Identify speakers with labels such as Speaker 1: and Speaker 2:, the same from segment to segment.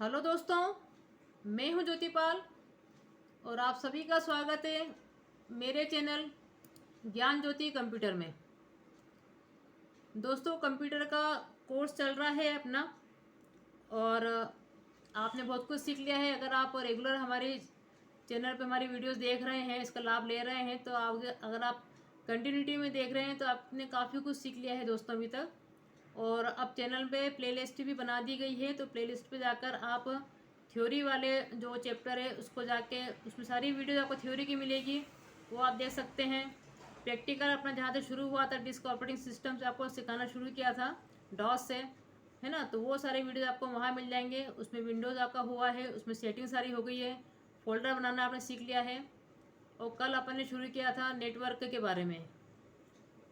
Speaker 1: Hello दोस्तों, मैं हूं ज्योतिपाल और आप सभी का स्वागत है मेरे चैनल ज्ञान ज्योति कंप्यूटर में। दोस्तों, कंप्यूटर का कोर्स चल रहा है अपना और आपने बहुत कुछ सीख लिया है। अगर आप रेगुलर हमारे चैनल पे हमारी वीडियोस देख रहे हैं, इसका लाभ ले रहे हैं, तो आप अगर आप कंटिन्यूटी में देख रहे हैं तो आपने काफ़ी कुछ सीख लिया है दोस्तों अभी तक। और अब चैनल पे प्लेलिस्ट भी बना दी गई है, तो प्लेलिस्ट पे जाकर आप थ्योरी वाले जो चैप्टर है उसको जाके उसमें सारी वीडियो आपको थ्योरी की मिलेगी, वो आप देख सकते हैं। प्रैक्टिकल अपना जहाँ से शुरू हुआ था, डिस्क ऑपरेटिंग सिस्टम से आपको सिखाना शुरू किया था, डॉस से, है ना, तो वो सारे वीडियो आपको वहाँ मिल जाएंगे। उसमें विंडोज़ आपका हुआ है, उसमें सेटिंग सारी हो गई है, फोल्डर बनाना आपने सीख लिया है। और कल अपन ने शुरू किया था नेटवर्क के बारे में,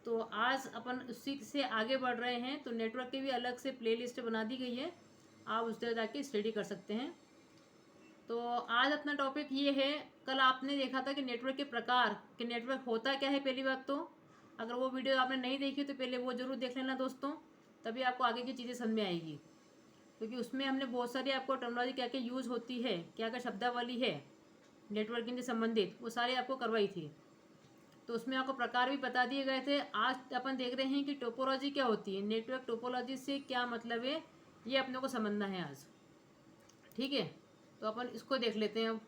Speaker 1: तो आज अपन उसी से आगे बढ़ रहे हैं। तो नेटवर्क की भी अलग से प्लेलिस्ट बना दी गई है, आप उस तरह जाके स्टडी कर सकते हैं। तो आज अपना टॉपिक ये है, कल आपने देखा था कि नेटवर्क के प्रकार, कि नेटवर्क होता क्या है। पहली बात तो अगर वो वीडियो आपने नहीं देखी तो पहले वो ज़रूर देख लेना दोस्तों, तभी आपको आगे की चीज़ें समझ में आएगी। क्योंकि उसमें हमने बहुत सारी आपको टर्मिनोलॉजी क्या क्या यूज़ होती है, क्या क्या शब्दावली है नेटवर्किंग से संबंधित, वो सारी आपको करवाई थी। तो उसमें आपको प्रकार भी बता दिए गए थे। आज अपन देख रहे हैं कि टोपोलॉजी क्या होती है, नेटवर्क टोपोलॉजी से क्या मतलब है, ये अपने को समझना है आज। ठीक है, तो अपन इसको देख लेते हैं अब।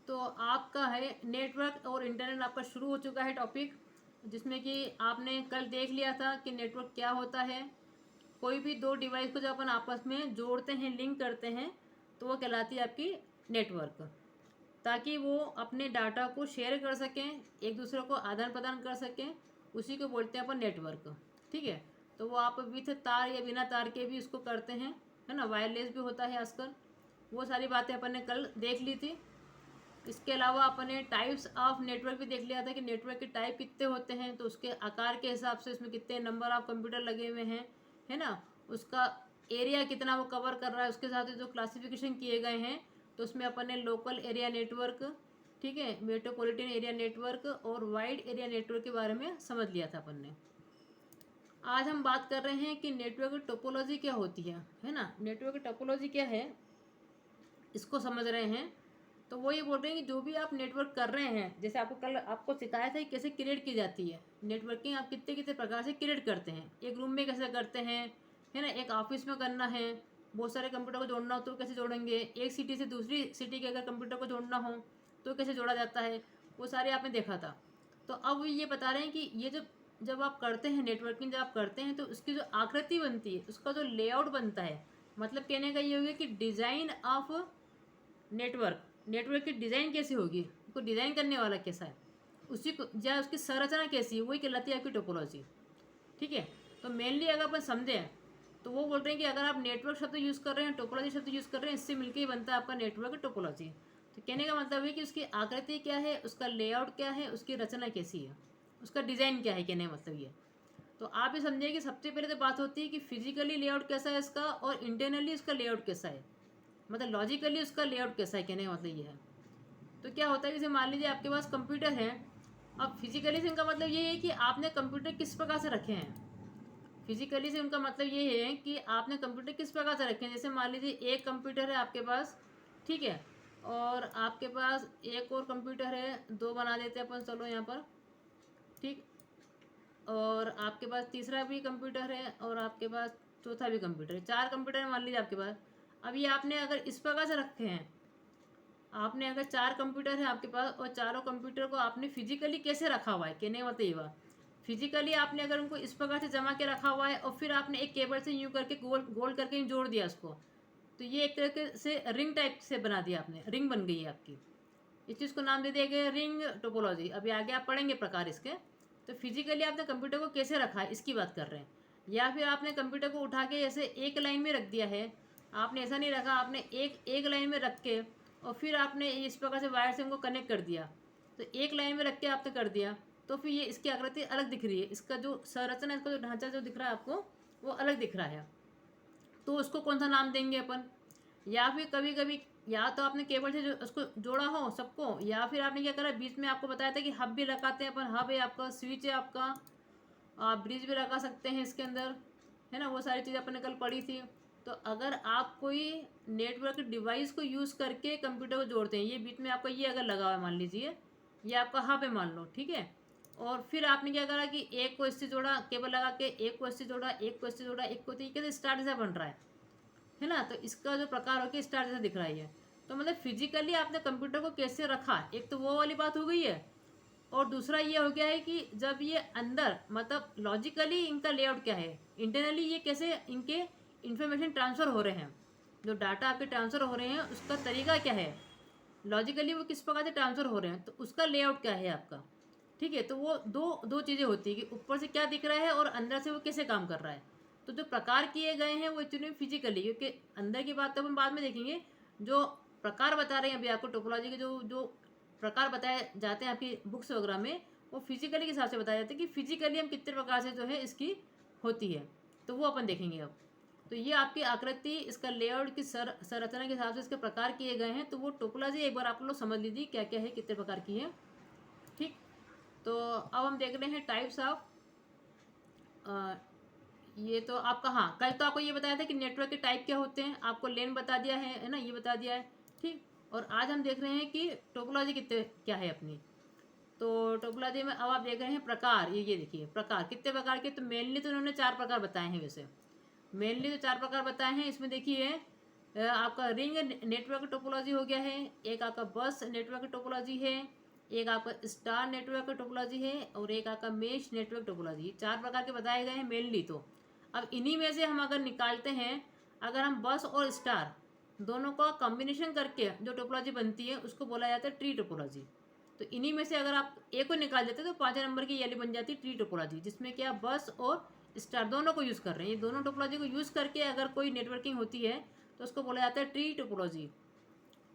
Speaker 1: तो आपका है नेटवर्क और इंटरनेट, आपका शुरू हो चुका है टॉपिक, जिसमें कि आपने कल देख लिया था कि नेटवर्क क्या होता है। कोई भी दो डिवाइस को जब अपन आपस में जोड़ते हैं, लिंक करते हैं, तो वो कहलाती है आपकी नेटवर्क, ताकि वो अपने डाटा को शेयर कर सकें, एक दूसरे को आदान प्रदान कर सकें, उसी को बोलते हैं अपन नेटवर्क। ठीक है, तो वो आप विथ तार या बिना तार के भी उसको करते हैं, है ना, वायरलेस भी होता है आजकल। वो सारी बातें अपन ने कल देख ली थी। इसके अलावा अपन ने टाइप्स ऑफ नेटवर्क भी देख लिया था कि नेटवर्क के टाइप कितने होते हैं, तो उसके आकार के हिसाब से इसमें कितने नंबर ऑफ कंप्यूटर लगे हुए हैं, है ना, उसका एरिया कितना वो कवर कर रहा है, उसके साथ जो क्लासिफिकेशन किए गए हैं। तो उसमें अपन ने लोकल एरिया नेटवर्क, ठीक है, मेट्रोपॉलिटन एरिया नेटवर्क और वाइड एरिया नेटवर्क के बारे में समझ लिया था अपन ने। आज हम बात कर रहे हैं कि नेटवर्क टोपोलॉजी क्या होती है ना, नेटवर्क टोपोलॉजी क्या है, इसको समझ रहे हैं। तो वो ये बोल रहे हैं कि जो भी आप नेटवर्क कर रहे हैं, जैसे आपको कल आपको सिखाया था कि कैसे क्रिएट की जाती है नेटवर्किंग, आप कितने कितने प्रकार से क्रिएट करते हैं। एक रूम में कैसे करते हैं, है ना, एक ऑफिस में करना है, बहुत सारे कंप्यूटर को जोड़ना हो तो कैसे जोड़ेंगे, एक सिटी से दूसरी सिटी के अगर कंप्यूटर को जोड़ना हो तो कैसे जोड़ा जाता है, वो सारे आपने देखा था। तो अब ये बता रहे हैं कि ये जब आप करते हैं नेटवर्किंग, जब आप करते हैं तो उसकी जो आकृति बनती है, उसका जो लेआउट बनता है, मतलब कहने का ये हो गया कि डिज़ाइन ऑफ नेटवर्क की डिज़ाइन कैसी होगी, उसको डिज़ाइन करने वाला कैसा है, उसी को या उसकी संरचना कैसी है, वही कहलाती है आपकी टोपोलॉजी। ठीक है, तो मेनली अगर अपन समझें तो वो बोल रहे हैं कि अगर आप नेटवर्क शब्द यूज़ कर रहे हैं, टोपोलॉजी शब्द यूज़ कर रहे हैं, इससे मिलकर ही बनता है आपका नेटवर्क टोपोलॉजी। तो कहने का मतलब है कि उसकी आकृति क्या है, उसका लेआउट क्या है, उसकी रचना कैसी है, उसका डिज़ाइन क्या है, कहने का मतलब ये। तो आप ये समझिए कि सबसे पहले तो बात होती है कि फिजिकली लेआउट कैसा है इसका, और इंटरनली उसका लेआउट कैसा है, मतलब लॉजिकली उसका लेआउट कैसा है, कहने का मतलब ये है। तो क्या होता है, जैसे मान लीजिए आपके पास कंप्यूटर है। अब फिजिकली से उनका मतलब ये है कि आपने कंप्यूटर किस प्रकार से रखे हैं। फिजिकली से उनका मतलब ये है कि आपने कंप्यूटर किस प्रकार से रखे हैं। जैसे मान लीजिए एक कंप्यूटर है आपके पास, ठीक है, और आपके पास एक और कंप्यूटर है, दो बना देते हैं अपन, चलो यहाँ पर, ठीक, और आपके पास तीसरा भी कंप्यूटर है और आपके पास चौथा भी कंप्यूटर है, चार कंप्यूटर मान लीजिए आपके पास। अब ये आपने अगर इस प्रकार से रखे हैं, आपने अगर चार कंप्यूटर है आपके पास और चारों कंप्यूटर को आपने फिजिकली कैसे रखा हुआ है, कहने का मतलब ये बात, फिजिकली आपने अगर उनको इस प्रकार से जमा के रखा हुआ है और फिर आपने एक केबल से यूँ करके गोल गोल करके यूँ जोड़ दिया उसको, तो ये एक तरीके से रिंग टाइप से बना दिया आपने, रिंग बन गई है आपकी। इस चीज़ को नाम दे दिया गया रिंग टोपोलॉजी। अभी आगे आप पढ़ेंगे प्रकार इसके। तो फिजिकली आपने कंप्यूटर को कैसे रखा है इसकी बात कर रहे हैं, या फिर आपने कंप्यूटर को उठा के ऐसे एक लाइन में रख दिया है। आपने ऐसा नहीं रखा, आपने एक एक लाइन में रख के और फिर आपने इस प्रकार से वायर से उनको कनेक्ट कर दिया, तो एक लाइन में रख के आपने कर दिया, तो फिर ये इसकी आकृति अलग दिख रही है, इसका जो संरचना, इसका जो ढांचा जो दिख रहा है आपको, वो अलग दिख रहा है। तो उसको कौन सा नाम देंगे अपन। या फिर कभी कभी या तो आपने केबल से जो उसको जोड़ा हो सबको, या फिर आपने क्या करा, बीच में आपको बताया था कि हब भी लगाते हैं अपन, हब है आपका, स्विच है आपका, आप ब्रिज भी लगा सकते हैं इसके अंदर, है ना, वो सारी चीज़ें अपने कल पढ़ी थी। तो अगर आप कोई नेटवर्क डिवाइस को यूज़ करके कंप्यूटर को जोड़ते हैं, ये बीच में आपका ये अगर लगा हुआ है मान लीजिए, ये आपका हब है मान लो, ठीक है, और फिर आपने क्या करा कि एक को इससे जोड़ा केबल लगा के, एक को इससे जोड़ा, एक को इससे जोड़ा, एक को, तो ये कैसे स्टार जैसा बन रहा है ना। तो इसका जो प्रकार हो गया स्टार जैसा दिख रहा है। तो मतलब फिजिकली आपने कंप्यूटर को कैसे रखा, एक तो वो वाली बात हो गई है, और दूसरा ये हो गया है कि जब ये अंदर मतलब लॉजिकली इनका लेआउट क्या है, इंटरनली ये कैसे इनके इंफॉर्मेशन ट्रांसफ़र हो रहे हैं, जो डाटा आपके ट्रांसफ़र हो रहे हैं उसका तरीका क्या है, लॉजिकली वो किस प्रकार से ट्रांसफ़र हो रहे हैं, तो उसका लेआउट क्या है आपका। ठीक है, तो वो दो दो चीज़ें होती है कि ऊपर से क्या दिख रहा है और अंदर से वो कैसे काम कर रहा है। तो जो प्रकार किए गए हैं वो एक्चुअली फिजिकली, क्योंकि अंदर की बात तो हम बाद में देखेंगे, जो प्रकार बता रहे हैं अभी आपको टोपोलॉजी के जो जो प्रकार बताए जाते हैं आपकी बुक्स वगैरह में, वो फिजिकली के हिसाब से बताया जाता है कि फिजिकली हम कितने प्रकार से जो है इसकी होती है, तो वो अपन देखेंगे अब। तो ये आपकी आकृति, इसका लेआउट की संरचना के हिसाब से इसके प्रकार किए गए हैं, तो वो टोपोलॉजी एक बार आप लोग समझ लीजिए क्या क्या है, कितने प्रकार की है। ठीक, तो अब हम देख रहे हैं टाइप्स ऑफ, ये तो आपका, हाँ कल तो आपको ये बताया था कि नेटवर्क के टाइप क्या होते हैं, आपको लेन बता दिया है ना, ये बता दिया है। ठीक, और आज हम देख रहे हैं कि टोपोलॉजी कितने क्या है अपनी। तो टोपोलॉजी में अब आप देख रहे हैं प्रकार, ये देखिए प्रकार कितने प्रकार के, तो मेनली तो उन्होंने 4 प्रकार बताए हैं। वैसे मेनली तो 4 प्रकार बताए हैं। इसमें देखिए आपका रिंग नेटवर्क टोपोलॉजी हो गया है, एक आपका बस नेटवर्क टोपोलॉजी है, एक आपका स्टार नेटवर्क टोपोलॉजी है, और एक आपका मेश नेटवर्क टोपोलॉजी। 4 प्रकार के बताए गए हैं मेनली। तो अब इन्हीं में से हम अगर निकालते हैं, अगर हम बस और स्टार दोनों का कॉम्बिनेशन करके जो टोपोलॉजी बनती है उसको बोला जाता है ट्री टोपोलॉजी। तो इन्हीं में से अगर आप एक को निकाल देते तो 5 नंबर की ये बन जाती है ट्री टोपोलॉजी, जिसमें क्या बस और स्टार दोनों को यूज़ कर रहे हैं। ये दोनों टोपोलॉजी को यूज़ करके अगर कोई नेटवर्किंग होती है तो उसको बोला जाता है ट्री टोपोलॉजी।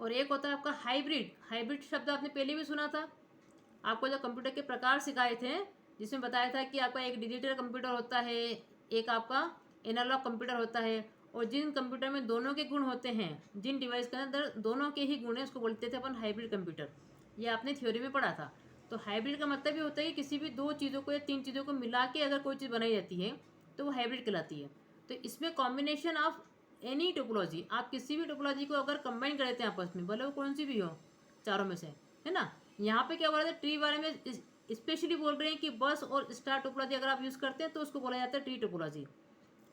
Speaker 1: और एक होता है आपका हाइब्रिड। हाइब्रिड शब्द आपने पहले भी सुना था, आपको जो कंप्यूटर के प्रकार सिखाए थे, जिसमें बताया था कि आपका एक डिजिटल कंप्यूटर होता है, एक आपका एनालॉग कंप्यूटर होता है, और जिन कंप्यूटर में दोनों के गुण होते हैं, जिन डिवाइस के अंदर दोनों के ही गुण हैं, उसको बोलते थे अपन हाइब्रिड कंप्यूटर। ये आपने थ्योरी में पढ़ा था। तो हाइब्रिड का मतलब ये होता है कि किसी भी 2 चीज़ों को या 3 चीज़ों को मिला के अगर कोई चीज़ बनाई जाती है तो वो हाइब्रिड कहलाती है। तो इसमें कॉम्बिनेशन ऑफ एनी टोपोलॉजी, आप किसी भी टोपोलॉजी को अगर कंबाइन कर देते हैं आपस में, भले वो कौन सी भी हो चारों में से, है ना। यहाँ पे क्या बोला था, ट्री बारे में स्पेशली बोल रहे हैं कि बस और स्टार टोपोलॉजी अगर आप यूज़ करते हैं तो उसको बोला जाता है ट्री टोपोलॉजी।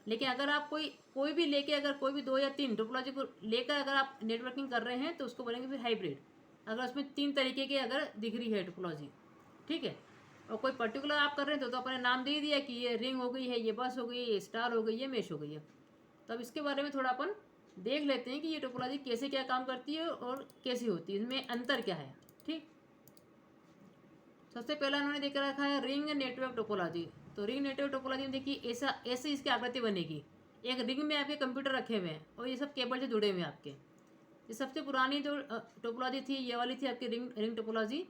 Speaker 1: लेकिन अगर आप कोई भी लेके, अगर कोई भी 2 या 3 टोपोलॉजी को लेकर अगर आप नेटवर्किंग कर रहे हैं तो उसको बोलेंगे फिर हाइब्रिड, अगर उसमें 3 तरीके के अगर दिख रही है टोपोलॉजी। ठीक है, और कोई पर्टिकुलर आप कर रहे हैं तो अपने नाम दे दिया कि ये रिंग हो गई है, ये बस हो गई है, ये स्टार हो गई है, मेश हो गई है। तो अब इसके बारे में थोड़ा अपन देख लेते हैं कि ये टोपोलॉजी कैसे क्या काम करती है और कैसी होती है, इसमें अंतर क्या है। ठीक, सबसे पहला उन्होंने देख रखा है रिंग नेटवर्क टोपोलॉजी। तो रिंग नेटवर्क टोपोलॉजी में देखिए ऐसे इसकी आकृति बनेगी। एक रिंग में आपके कंप्यूटर रखे हुए हैं और ये सब केबल से जुड़े हुए हैं आपके। ये सबसे पुरानी जो टोपोलॉजी थी ये वाली थी आपकी रिंग टोपोलॉजी।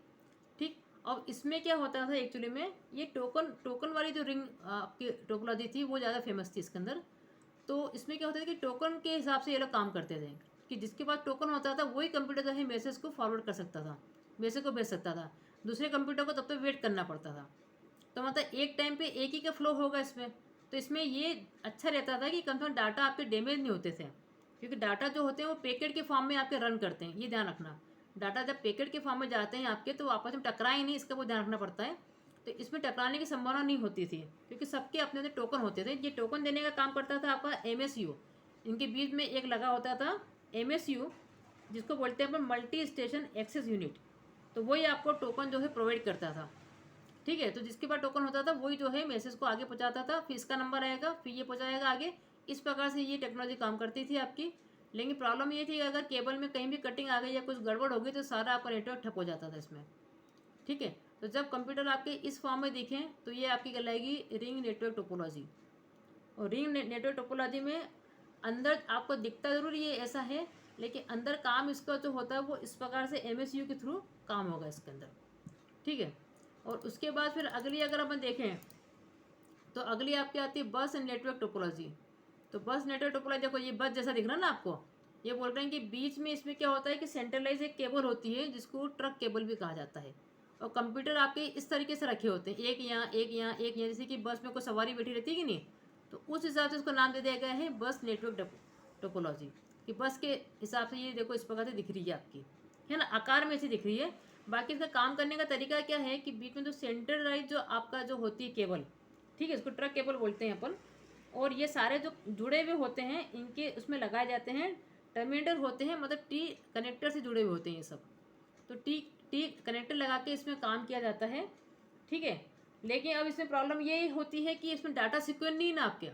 Speaker 1: ठीक, अब इसमें क्या होता था एक्चुअली में, ये टोकन वाली जो रिंग आपकी टोपोलॉजी थी वो ज़्यादा फेमस थी इसके अंदर। तो इसमें क्या होता था कि टोकन के हिसाब से ये लोग काम करते थे, कि जिसके पास टोकन होता था वही कंप्यूटर जो है मैसेज को फॉरवर्ड कर सकता था, मैसेज को भेज सकता था। दूसरे कंप्यूटर को तब तक वेट करना पड़ता था। तो मतलब एक टाइम पे एक ही का फ्लो होगा इसमें। तो इसमें ये अच्छा रहता था कि कम से कम डाटा आपके डैमेज नहीं होते थे, क्योंकि डाटा जो होते हैं वो पैकेट के फॉर्म में आपके रन करते हैं, ये ध्यान रखना। डाटा जब पैकेट के फॉर्म में जाते हैं आपके तो आपस में टकराए नहीं, इसका वो ध्यान रखना पड़ता है। तो इसमें टकराने की संभावना नहीं होती थी, क्योंकि सबके अपने अपने टोकन होते थे। ये टोकन देने का काम करता था आपका MSU। इनके बीच में एक लगा होता था MSU, जिसको बोलते हैं अपन मल्टी स्टेशन एक्सेस यूनिट। तो वही आपको टोकन जो है प्रोवाइड करता था। ठीक है, तो जिसके पास टोकन होता था वही जो है मैसेज को आगे पहुंचाता था, फिर इसका नंबर आएगा, फिर ये पहुंचाएगा आगे। इस प्रकार से ये टेक्नोलॉजी काम करती थी आपकी। लेकिन प्रॉब्लम ये थी कि अगर केबल में कहीं भी कटिंग आ गई या कुछ गड़बड़ हो गई तो सारा आपका नेटवर्क ठप हो जाता था इसमें। ठीक है, तो जब कंप्यूटर आपके इस फॉर्म में दिखें तो ये आपकी कहलाएगी रिंग नेटवर्क टोपोलॉजी। और रिंग नेटवर्क टोपोलॉजी में अंदर आपको दिखता ज़रूर ये ऐसा है, लेकिन अंदर काम इसका जो होता है वो इस प्रकार से MSU के थ्रू काम होगा इसके अंदर। ठीक है, और उसके बाद फिर अगली अगर अपन देखें तो अगली आपकी आती है बस नेटवर्क टोपोलॉजी। तो बस नेटवर्क टोपोलॉजी, देखो ये बस जैसा दिख रहा है ना आपको, ये बोल रहे हैं कि बीच में इसमें क्या होता है कि सेंट्रलाइज एक केबल होती है जिसको ट्रक केबल भी कहा जाता है, और कंप्यूटर आपके इस तरीके से रखे होते हैं, एक यहाँ एक यहाँ एक यहाँ, जैसे कि बस में कोई सवारी बैठी रहती है कि नहीं, तो उस हिसाब से उसको नाम दे दिया गया है बस नेटवर्क टोपोलॉजी, कि बस के हिसाब से ये देखो इस प्रकार से दिख रही है आपकी, है ना, आकार में ऐसी दिख रही है। बाकी इसका काम करने का तरीका क्या है कि बीच में जो सेंट्रलाइज जो आपका जो होती है केबल, ठीक है, इसको ट्रक केबल बोलते हैं अपन, और ये सारे जो जुड़े हुए होते हैं इनके उसमें लगाए जाते हैं टर्मिनेटर होते हैं, मतलब टी कनेक्टर से जुड़े हुए होते हैं ये सब, तो टी कनेक्टर लगा के इसमें काम किया जाता है, ठीक है। लेकिन अब इसमें प्रॉब्लम ये होती है कि इसमें डाटा सिक्योर नहीं ना आपके,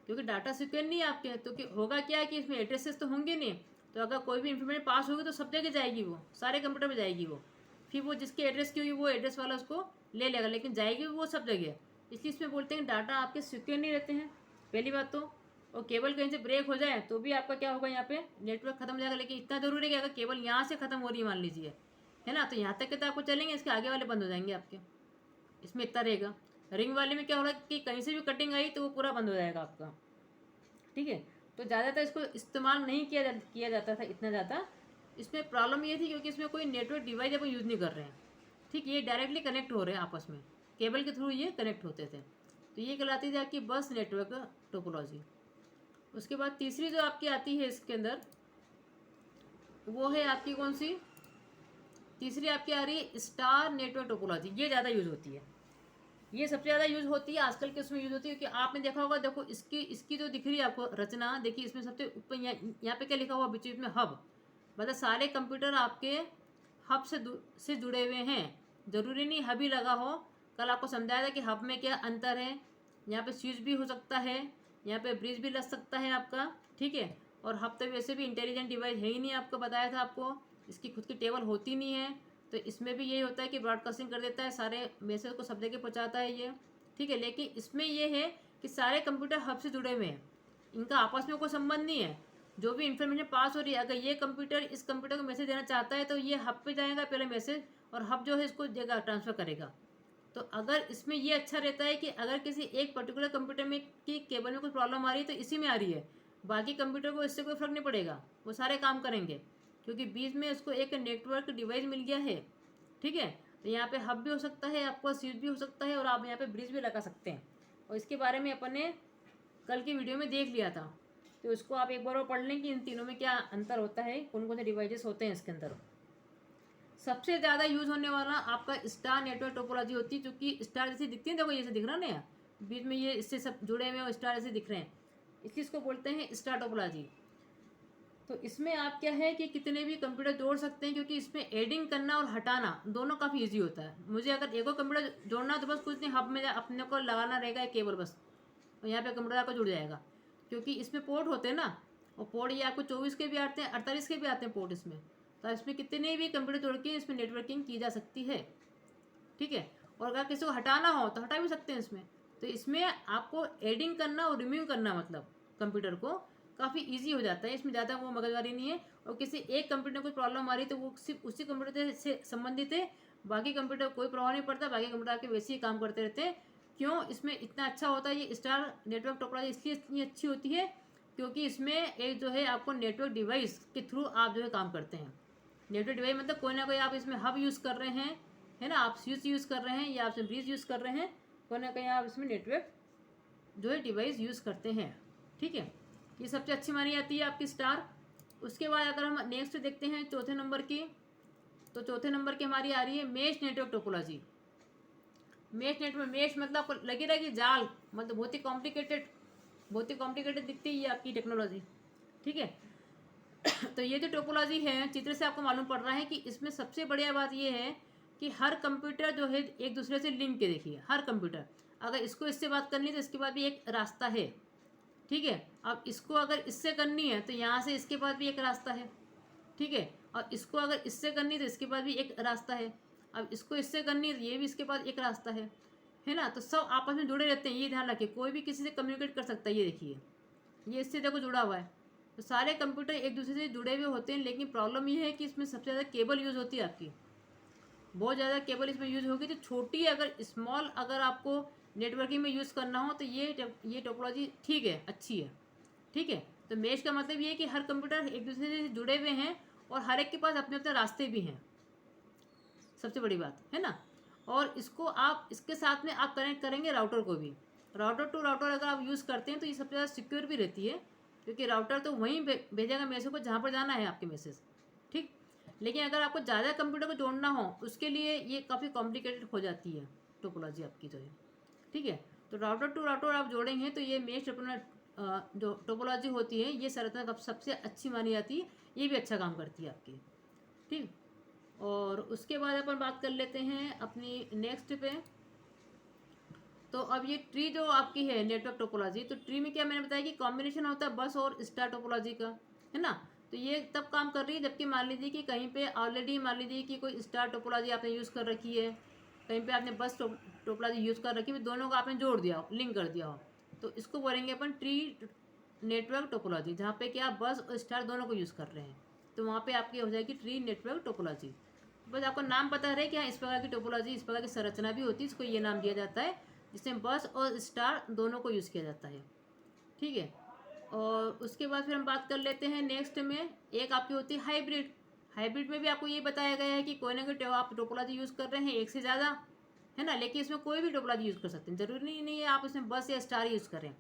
Speaker 1: क्योंकि डाटा सिक्योर नहीं आपके, तो होगा क्या कि इसमें एड्रेसेस तो होंगे नहीं, तो अगर कोई भी इन्फॉर्मेशन पास होगी तो सब जगह जाएगी, वो सारे कंप्यूटर में जाएगी वो, फिर वो जिसके एड्रेस की होगी वो एड्रेस वाला उसको ले लेगा, लेकिन जाएगी वो सब जगह। इसलिए इसमें बोलते हैं डाटा आपके सिक्योर नहीं रहते हैं, पहली बात तो। और केबल कहीं से ब्रेक हो जाए तो भी आपका क्या होगा, यहाँ पे नेटवर्क खत्म हो जाएगा। लेकिन इतना जरूरी है कि अगर केबल यहाँ से खत्म हो रही है मान लीजिए, है ना, तो यहाँ तक के तो आपको चलेंगे, इसके आगे वाले बंद हो जाएंगे आपके, इसमें इतना रहेगा। रिंग वाले में क्या होगा कि कहीं से भी कटिंग आई तो वो पूरा बंद हो जाएगा आपका, ठीक है। तो ज़्यादातर इसको इस्तेमाल नहीं किया जाता था इतना ज़्यादा। इसमें प्रॉब्लम ये थी क्योंकि इसमें कोई नेटवर्क डिवाइस अपन यूज़ नहीं कर रहे हैं, ठीक, ये डायरेक्टली कनेक्ट हो रहे हैं आपस में, केबल के थ्रू ये कनेक्ट होते थे। तो ये कहलाती थी आपकी बस नेटवर्क टोपोलॉजी। उसके बाद तीसरी जो आपकी आती है इसके अंदर, वो है आपकी कौन सी, तीसरी आपकी आ रही है स्टार नेटवर्क टोपोलॉजी। ये ज़्यादा यूज़ होती है, ये सबसे ज़्यादा यूज़ होती है आजकल के उसमें यूज़ होती है, क्योंकि आपने देखा होगा, देखो इसकी जो दिख रही है आपको रचना, देखिए इसमें सबसे ऊपर यहाँ पे क्या लिखा हुआ बीच में, हब, मतलब सारे कंप्यूटर आपके हब से जुड़े हुए हैं। ज़रूरी नहीं हब ही लगा हो, कल आपको समझाया था कि हब में क्या अंतर है, यहाँ पे स्विच भी हो सकता है, यहाँ पे ब्रिज भी लग सकता है आपका, ठीक है। और हब तो वैसे भी इंटेलिजेंट डिवाइस है ही नहीं, आपको बताया था आपको, इसकी खुद की टेबल होती नहीं है। तो इसमें भी यही होता है कि ब्रॉडकास्टिंग कर देता है, सारे मैसेज को सब जगह पहुँचाता है ये, ठीक है। लेकिन इसमें ये है कि सारे कंप्यूटर हब से जुड़े हुए हैं, इनका आपस में कोई संबंध नहीं है। जो भी इन्फॉर्मेशन पास हो रही है, अगर ये कंप्यूटर इस कंप्यूटर को मैसेज देना चाहता है तो ये हब पे जाएगा पहले मैसेज, और हब जो है इसको देगा, ट्रांसफ़र करेगा। तो अगर इसमें ये अच्छा रहता है कि अगर किसी एक पर्टिकुलर कंप्यूटर में की केबल में कुछ प्रॉब्लम आ रही है तो इसी में आ रही है, बाकी कंप्यूटर को इससे कोई फ़र्क नहीं पड़ेगा, वो सारे काम करेंगे, क्योंकि बीच में उसको एक नेटवर्क डिवाइस मिल गया है, ठीक है। तो यहाँ पे हब भी हो सकता है, आपको स्विच भी हो सकता है, और आप यहाँ पे ब्रिज भी लगा सकते हैं। और इसके बारे में अपन ने कल की वीडियो में देख लिया था, तो उसको आप एक बार और पढ़ लें कि इन तीनों में क्या अंतर होता है, कौन कौन से डिवाइसेस होते हैं इसके अंदर। सबसे ज़्यादा यूज़ होने वाला आपका स्टार नेटवर्क टोपोलॉजी होती है, क्योंकि स्टार जैसे दिखती है, देखो ये दिख रहा है ना, बीच में ये इससे सब जुड़े हुए हैं, स्टार जैसे दिख रहे हैं, इसलिए इसको बोलते हैं स्टार टोपोलॉजी। तो इसमें आप क्या है कि कितने भी कंप्यूटर जोड़ सकते हैं, क्योंकि इसमें एडिंग करना और हटाना दोनों काफ़ी ईजी होता है। मुझे अगर एक और कंप्यूटर जोड़ना तो बस कुछ नहीं, हब में अपने को लगाना रहेगा एक केबल बस, और यहाँ पे कंप्यूटर आपको जुड़ जाएगा, क्योंकि इसमें पोर्ट होते हैं ना, और पोर्ट ये आपको 24 के भी आते हैं, 48 के भी आते हैं पोर्ट इसमें। तो इसमें कितने भी कंप्यूटर जोड़ के इसमें नेटवर्किंग की जा सकती है, ठीक है। और अगर किसी को हटाना हो तो हटा भी सकते हैं इसमें। तो इसमें आपको एडिंग करना और रिमूव करना, मतलब कंप्यूटर को काफ़ी इजी हो जाता है, इसमें ज़्यादा वो मगजमारी नहीं है। और किसी एक कंप्यूटर में कोई प्रॉब्लम आ रही तो वो सिर्फ उसी कंप्यूटर से संबंधित है, बाकी कंप्यूटर कोई प्रभाव नहीं पड़ता, बाकी कंप्यूटर आपके वैसे ही काम करते रहते हैं। क्यों इसमें इतना अच्छा होता है ये स्टार नेटवर्क टोपोलॉजी, इसलिए इतनी अच्छी होती है क्योंकि इसमें एक जो है आपको नेटवर्क डिवाइस के थ्रू आप जो है काम करते हैं। नेटवर्क डिवाइस मतलब कोई ना कोई आप इसमें हब यूज़ कर रहे हैं, है ना, आप स्विच यूज़ कर रहे हैं या आप ब्रिज यूज़ कर रहे हैं, कोई ना कहीं आप इसमें नेटवर्क जो है डिवाइस यूज़ करते हैं, ठीक है। ये सबसे अच्छी मानी जाती है आपकी स्टार। उसके बाद अगर हम नेक्स्ट देखते हैं चौथे नंबर की, तो चौथे नंबर की हमारी आ रही है mesh network topology. Mesh network, mesh मतलब आपको लगे रहा कि जाल, मतलब बहुत ही कॉम्प्लिकेटेड दिखती है ये आपकी टेक्नोलॉजी, ठीक है। तो ये जो टोपोलॉजी है, चित्र से आपको मालूम पड़ रहा है कि इसमें सबसे बढ़िया बात ये है कि हर कंप्यूटर जो है एक दूसरे से लिंक के, देखिए हर कंप्यूटर, अगर इसको इससे बात करनी है तो इसके बाद भी एक रास्ता है, ठीक है। अब इसको अगर इससे करनी है तो यहाँ से इसके बाद भी एक रास्ता है, ठीक है। और इसको अगर इससे करनी है तो इसके बाद भी एक रास्ता है, अब इसको इससे करनी है तो ये भी इसके पास एक रास्ता है ना। तो सब आपस में जुड़े रहते हैं, ये ध्यान रखिए, कोई भी किसी से कम्युनिकेट कर सकता है। ये देखिए ये इससे देखो जुड़ा हुआ है, तो सारे कंप्यूटर एक दूसरे से जुड़े हुए होते हैं। लेकिन प्रॉब्लम ये है कि इसमें सबसे ज़्यादा केबल यूज़ होती है आपकी, बहुत ज़्यादा केबल इसमें यूज़ होगी। तो छोटी अगर स्मॉल अगर आपको नेटवर्किंग में यूज़ करना हो तो ये टोपोलॉजी ठीक है, अच्छी है, ठीक है। तो मेश का मतलब ये है कि हर कंप्यूटर एक दूसरे से जुड़े हुए हैं और हर एक के पास अपने अपने रास्ते भी हैं। सबसे बड़ी बात है ना। और इसको आप इसके साथ में आप कनेक्ट करेंगे राउटर को भी। राउटर टू राउटर अगर आप यूज़ करते हैं तो ये सबसे ज़्यादा सिक्योर भी रहती है, क्योंकि राउटर तो वहीं भेजेगा मैसेज को जहाँ पर जाना है आपके मैसेज, ठीक। लेकिन अगर आपको ज़्यादा कंप्यूटर को जोड़ना हो उसके लिए ये काफ़ी कॉम्प्लिकेटेड हो जाती है टोपोलॉजी आपकी जो है, ठीक है। तो राउटर टू राउटर आप जोड़ेंगे तो ये मेश जो टोपोलॉजी होती है ये संरचना सबसे अच्छी मानी जाती है, ये भी अच्छा काम करती है आपकी, ठीक। और उसके बाद अपन बात कर लेते हैं अपनी नेक्स्ट पे। तो अब ये ट्री जो आपकी है नेटवर्क टोपोलॉजी, तो ट्री में क्या मैंने बताया कि कॉम्बिनेशन होता है बस और स्टार टोपोलॉजी का, है ना। तो ये तब काम कर रही है जबकि मान लीजिए कि कहीं पे ऑलरेडी मान लीजिए कि कोई स्टार टोपोलॉजी आपने यूज़ कर रखी है, कहीं पे आपने बस टोपोलॉजी यूज़ कर रखी है, दोनों को आपने जोड़ दिया हो, लिंक कर दिया हो, तो इसको बोलेंगे अपन ट्री नेटवर्क टोपोलॉजी, जहाँ पे कि आप बस और स्टार दोनों को यूज़ कर रहे हैं, तो वहाँ पे आपकी हो जाएगी ट्री नेटवर्क टोपोलॉजी। बस आपको नाम पता रहे कि हाँ इस प्रकार की टोपोलॉजी, इस प्रकार की संरचना भी होती है, इसको ये नाम दिया जाता है, जिसमें बस और स्टार दोनों को यूज़ किया जाता है, ठीक है। और उसके बाद फिर हम बात कर लेते हैं नेक्स्ट में, एक आपकी होती है हाइब्रिड। हाइब्रिड में भी आपको ये बताया गया है कि कोई ना कोई आप टोपोलॉजी यूज़ कर रहे हैं एक से ज़्यादा, है ना, लेकिन इसमें कोई भी टोपोलॉजी यूज़ कर सकते हैं, ज़रूरी नहीं है आप इसमें बस या स्टार यूज़ करें,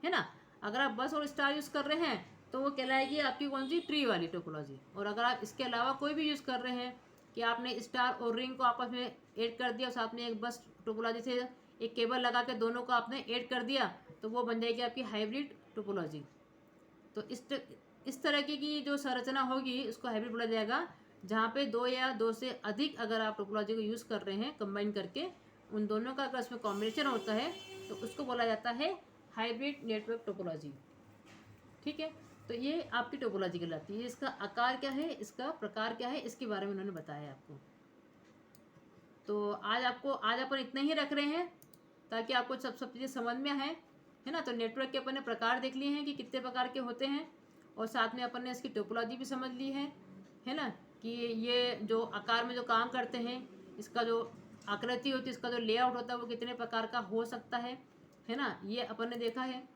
Speaker 1: है ना। अगर आप बस और स्टार यूज़ कर रहे हैं तो वो कहलाएगी आपकी कौन सी, ट्री वाली टोपोलॉजी। और अगर आप इसके अलावा कोई भी यूज़ कर रहे हैं कि आपने स्टार और रिंग को आपस में ऐड कर दिया और साथ में एक बस टोपोलॉजी से एक केबल लगा के दोनों को आपने ऐड कर दिया, तो वो बन जाएगी आपकी हाइब्रिड टोपोलॉजी। तो इस तरह की जो संरचना होगी उसको हाइब्रिड बोला जाएगा, जहाँ पे दो या दो से अधिक अगर आप टोपोलॉजी को यूज़ कर रहे हैं कंबाइन करके, उन दोनों का अगर उसमें कॉम्बिनेशन होता है तो उसको बोला जाता है हाइब्रिड नेटवर्क टोपोलॉजी, ठीक है। तो ये आपकी टोपोलॉजी कहलाती है। इसका आकार क्या है, इसका प्रकार क्या है, इसके बारे में उन्होंने बताया आपको। तो आज अपन इतना ही रख रहे हैं ताकि आपको सब चीज़ें समझ में आए, है ना। तो नेटवर्क के अपन ने प्रकार देख लिए हैं कि कितने प्रकार के होते हैं, और साथ में अपन ने इसकी टोपोलॉजी भी समझ ली है ना, कि ये जो आकार में जो काम करते हैं, इसका जो आकृति होती है, इसका जो लेआउट होता है वो कितने प्रकार का हो सकता है ना, ये अपन ने देखा है।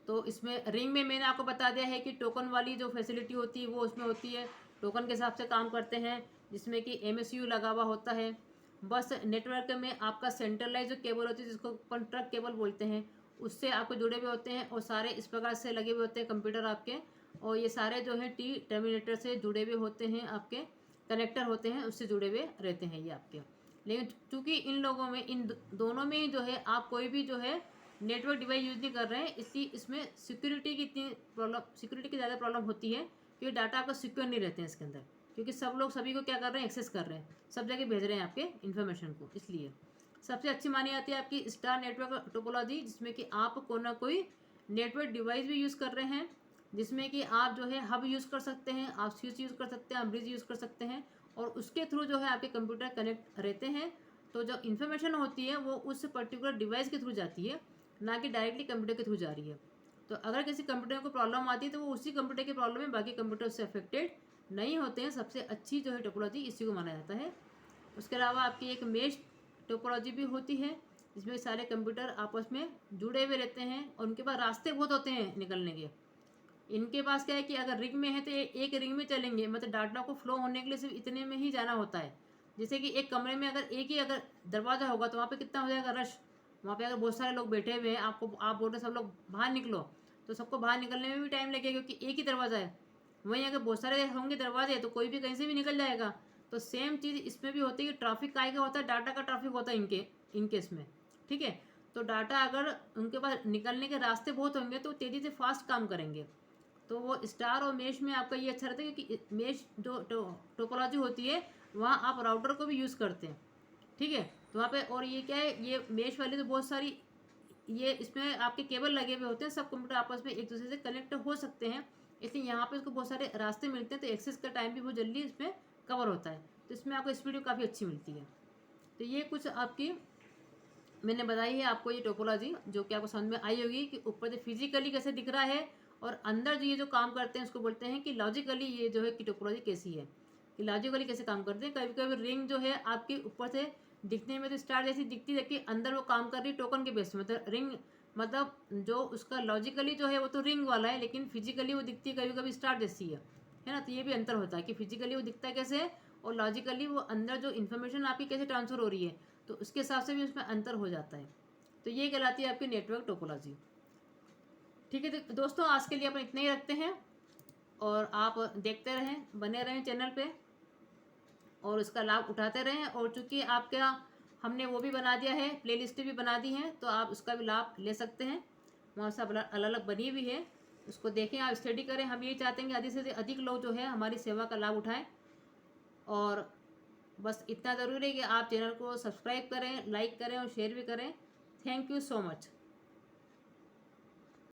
Speaker 1: तो इसमें रिंग में मैंने आपको बता दिया है कि टोकन वाली जो फैसिलिटी होती है वो उसमें होती है, टोकन के हिसाब से काम करते हैं, जिसमें कि MSU लगा हुआ होता है। बस नेटवर्क में आपका सेंट्रलाइज जो केबल होती है जिसको अपन ट्रक केबल बोलते हैं, उससे आपको जुड़े हुए होते हैं, और सारे इस प्रकार से लगे हुए होते हैं कंप्यूटर आपके, और ये सारे जो है टी टर्मिनेटर से जुड़े हुए होते हैं, आपके कनेक्टर होते हैं उससे जुड़े हुए रहते हैं ये आपके। लेकिन चूँकि इन लोगों में, इन दोनों में ही जो है आप कोई भी जो है नेटवर्क डिवाइस यूज़ नहीं कर रहे हैं, इसलिए इसमें सिक्योरिटी की इतनी प्रॉब्लम, सिक्योरिटी की ज़्यादा प्रॉब्लम होती है, क्योंकि डाटा आपका सिक्योर नहीं रहते हैं इसके अंदर, क्योंकि सब लोग सभी को क्या कर रहे हैं, एक्सेस कर रहे हैं, सब जगह भेज रहे हैं आपके इन्फॉर्मेशन को। इसलिए सबसे अच्छी मानी जाती है आपकी स्टार नेटवर्क टोपोलॉजी, जिसमें कि आप कोई ना कोई नेटवर्क डिवाइस भी यूज़ कर रहे हैं, जिसमें कि आप जो है हब यूज़ कर सकते हैं, आप स्विच यूज़ कर सकते हैं, आप ब्रिज यूज़ कर सकते हैं, और उसके थ्रू जो है आपके कंप्यूटर कनेक्ट रहते हैं। तो जो इन्फॉर्मेशन होती है वो उस पर्टिकुलर डिवाइस के थ्रू जाती है, ना कि डायरेक्टली कंप्यूटर के थ्रू जा रही है। तो अगर किसी कंप्यूटर को प्रॉब्लम आती है तो वो उसी कंप्यूटर की प्रॉब्लम है, बाकी कंप्यूटर उससे अफेक्टेड नहीं होते हैं। सबसे अच्छी जो है टोपोलॉजी इसी को माना जाता है। उसके अलावा आपकी एक मेश टोपोलॉजी भी होती है, जिसमें सारे कंप्यूटर आपस में जुड़े हुए रहते हैं और उनके पास रास्ते बहुत होते हैं निकलने के। इनके पास क्या है कि अगर रिंग में है तो एक रिंग में चलेंगे, मतलब डाटा को फ्लो होने के लिए सिर्फ इतने में ही जाना होता है। जैसे कि एक कमरे में अगर एक ही अगर दरवाज़ा होगा तो वहाँ पे कितना हो जाएगा रश, वहाँ पे अगर बहुत सारे लोग बैठे हुए हैं, आप बोल रहे सब लोग बाहर निकलो, तो सबको बाहर निकलने में भी टाइम लगेगा, क्योंकि एक ही दरवाज़ा है। वहीं अगर बहुत सारे होंगे दरवाजे तो कोई भी कहीं से भी निकल जाएगा। तो सेम चीज़ इसमें भी होती है कि ट्रैफिक काय का होता है, डाटा का ट्रैफिक होता है इनके इसमें, ठीक है। तो डाटा अगर उनके पास निकलने के रास्ते बहुत होंगे तो तेज़ी से फास्ट काम करेंगे। तो वो स्टार और मेश में आपका ये अच्छा रहता है, क्योंकि मेश जो टोपोलॉजी होती है वहाँ आप राउटर को भी यूज़ करते हैं, ठीक है। तो वहाँ पे, और ये क्या है, ये मेश वाली तो बहुत सारी ये इसमें आपके केबल लगे हुए होते हैं, सब कंप्यूटर आपस में एक दूसरे से कनेक्ट हो सकते हैं, इसलिए यहाँ पे इसको बहुत सारे रास्ते मिलते हैं, तो एक्सेस का टाइम भी बहुत जल्दी इसमें कवर होता है, तो इसमें आपको स्पीड भी काफ़ी अच्छी मिलती है। तो ये कुछ आपकी मैंने बताई है आपको ये टोपोलॉजी, जो कि आपको समझ में आई होगी कि ऊपर से फिजिकली कैसे दिख रहा है, और अंदर जो ये जो काम करते हैं उसको बोलते हैं कि लॉजिकली ये जो है कि टोपोलॉजी कैसी है, कि लॉजिकली कैसे काम करते हैं। कभी कभी रिंग जो है आपकी ऊपर से दिखने में तो स्टार जैसी दिखती है, जबकि अंदर वो काम कर रही है टोकन के बेस में, मतलब रिंग, मतलब जो उसका लॉजिकली जो है वो तो रिंग वाला है, लेकिन फिजिकली वो दिखती है कभी कभी स्टार जैसी है ना। तो ये भी अंतर होता है कि फिजिकली वो दिखता है कैसे, और लॉजिकली वो अंदर जो इन्फॉर्मेशन आपकी कैसे ट्रांसफ़र हो रही है, तो उसके हिसाब से भी उसमें अंतर हो जाता है। तो ये कहलाती है आपकी नेटवर्क टोपोलॉजी। ठीक है, तो दोस्तों आज के लिए अपन इतना ही रखते हैं, और आप देखते रहें, बने रहें चैनल पे, और उसका लाभ उठाते रहें। और चूँकि आपका हमने वो भी बना दिया है, प्लेलिस्ट भी बना दी हैं, तो आप उसका भी लाभ ले सकते हैं। वहाँ सब अलग अलग बनी हुई है, उसको देखें, आप स्टडी करें। हम यही चाहते हैं कि अधिक से अधिक लोग जो है हमारी सेवा का लाभ उठाएं। और बस इतना ज़रूरी है कि आप चैनल को सब्सक्राइब करें, लाइक करें और शेयर भी करें। Thank you so much.